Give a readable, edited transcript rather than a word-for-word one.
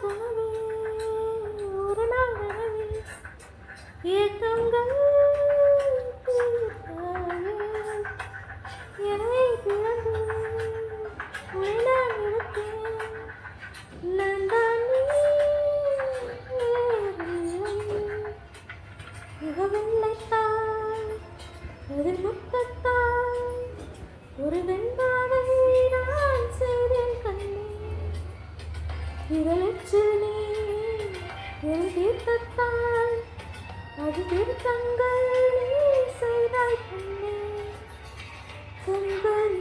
கனவே ஒரு நாள் கனவே ஏக்கங்கள் தீர்த்தாயே என்னை பிறந்து உன்னை நான் எடுத்தேன் நான் தான் நீ மிக வெள்ளைத்தாய் அது முத்தத்தாய் ஒரு வெண்பாவை நான் செய்தேன் கண்ணே விரலச்சில் நீ என் தீர்த்தத்தால் அது தீர்த்தங்கள் நீ செய்தாய் கண்ணே கண்கள்